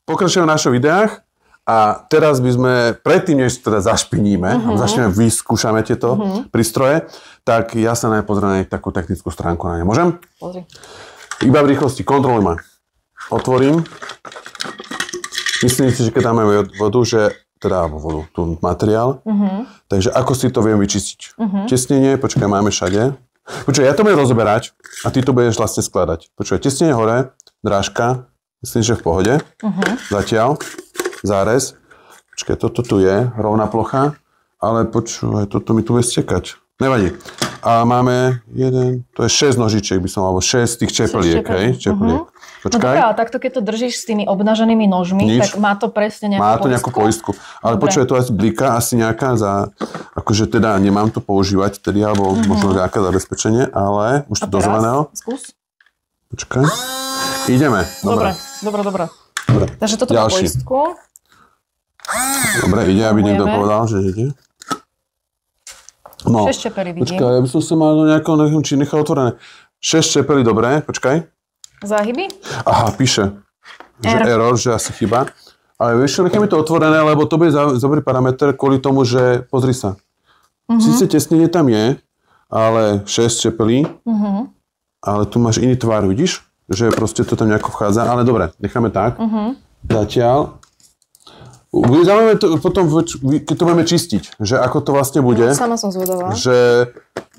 pokračujeme v našich videách a teraz by sme, predtým, než teda zašpiníme, začneme, vyskúšame tieto prístroje, tak ja sa pozriem na takú technickú stránku na ne. Môžem? Pozri. Iba v rýchlosti, kontroluj ma. Otvorím. Myslím si, že keď dáme vodu, že teda vodu, tu materiál, takže ako si to viem vyčistiť? Tesnenie, počkaj, máme všade. Počkaj, ja to budem rozoberať a ty to budeš vlastne skladať. Počkaj, tesnenie hore, drážka, myslím, že v pohode. Zatiaľ, zárez. Počkaj, toto tu je, rovná plocha, ale počúvaj, toto mi tu bude stekať. Nevadí. A máme to je 6 nožičiek by som, alebo 6 tých čepeliek, hej, čepeliek. No dobre, ale takto keď to držíš s tými obnaženými nožmi, tak má to presne nejakú poistku. Má to nejakú poistku. Ale počuj, to asi blika, asi nejaká akože teda nemám to používať tedy, alebo možno nejaké zabezpečenie, ale už to do zeleného. Skús. Počkaj. Ideme. Dobre. Takže toto má poistku. Dobre, ide, aby niekto povedal, že ide. No, 6 čepelí vidím. Počkaj, ja by som sa mal do nejakého či nechal otvorené. 6 čepelí, dobre, počkaj. Záhyby? Aha, píše, že error, že asi chyba. Ale vieš, nechaj mi to otvorené, lebo to bude dobrý parameter kvôli tomu, že pozri sa. Sice tesnenie tam je, ale 6 čepelí, ale tu máš iný tvar, vidíš? Že proste to tam nejako vchádza, ale dobre, necháme tak. Zatiaľ. Bude zaujímavé to potom, keď to budeme čistiť, že ako to vlastne bude. Sama som zvedavá. Že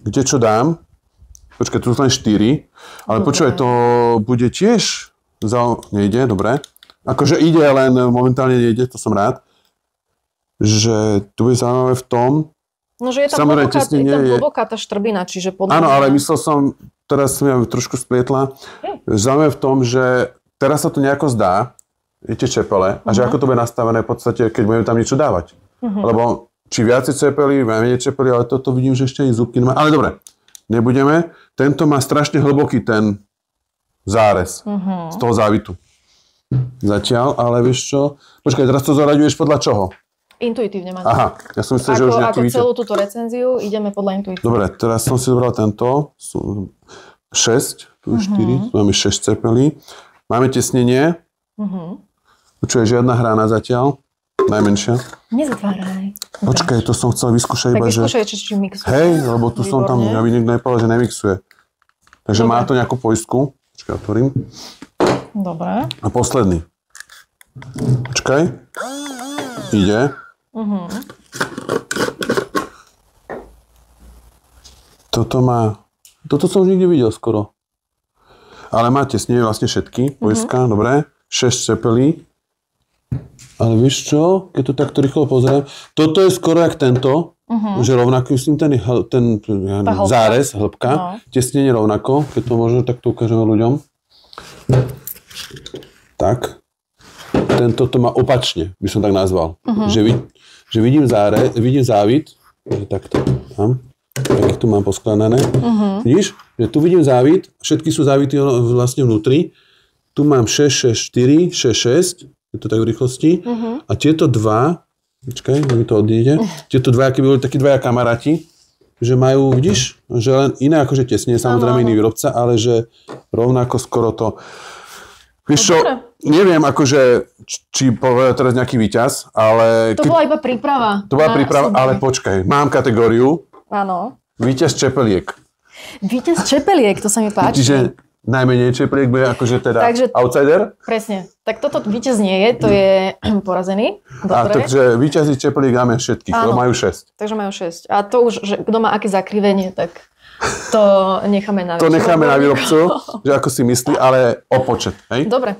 kde čo dám. Počkaj, tu sú len 4. Ale počúvaj, to bude tiež... Nejde, dobre. Akože ide, len momentálne nejde, to som rád. Že tu bude zaujímavé v tom... No, že je tam hlboká tá štrbina, čiže podľa... Áno, ale myslel som, teraz som ja trošku splietla, zaujímavé v tom, že teraz sa to nejako zdá, tie čepele, a že ako to bude nastavené v podstate, keď budeme tam niečo dávať. Lebo či viacej čepelí, menej čepelí, ale toto vidím, že ešte ani zúbky nemá. Ale dobre, nebudeme. Tento má strašne hlboký ten zárez z toho závitu. Zatiaľ, ale vieš čo? Počkaj, teraz to zoraďuješ podľa čoho? Intuitívne ma. Aha, ja som myslel, že už nejaký Ako celú túto recenziu ideme podľa intuitívne. Dobre, teraz som si zobral tento. 6, tu 4, tu máme 6 cepelí. Máme tesnenie. Čo je žiadna hrána zatiaľ. Najmenšia. Nezatváraj. Počkaj, to som chcel vyskúšať iba, že... Tak vyskúšaj, či mixuješ. Hej, lebo tu som tam, aby niekto nepovedal, že nemixuje. Takže má to nejakú poistku. Počkaj, otvorím. Dobre. A posledný. Počkaj. Ide. Toto som už nikdy videl skoro. Ale má tesne vlastne všetky. Poistka, dobre. 6 čepelí. Ale vieš čo? Keď to takto rýchlo pozriem. Toto je skoro jak tento. Že rovnako, myslím, ten zárez, hĺbka. Tesnenie rovnako. Keď to možno takto ukážeme ľuďom. Tak. Tento to má opačne, by som tak nazval. Že vidím závit. Takto. Tam. Tak ich tu mám poskladané. Vidíš? Že tu vidím závit. Všetky sú závity vlastne vnútri. Tu mám 6, 6, 4, 6, 6, je to tak v rýchlosti. A tieto dva, počkaj, mi to odíde, tieto dva, aký boli takí dvaja kamaráti, že majú, vidíš, že len iné akože tesne, samozrejme iný výrobca, ale že rovnako skoro to... Vieš čo, neviem akože, či povedal teraz nejaký víťaz, ale... To bola iba príprava. To bola príprava, ale počkaj, mám kategóriu. Áno. Víťaz čepeliek. Víťaz čepeliek, to sa mi páči. Čiže najmenej čepeliek bude akože teda outsider? Presne. Tak toto víťaz nie je, to je porazený. Dobre. Takže víťazí čepeliek dáme všetkých, lebo majú 6. Takže majú 6. A to už, že kto má aké zakrivenie, tak to necháme na výrobcu. To necháme na výrobcu, že ako si myslí, ale o počet. Hej? Dobre.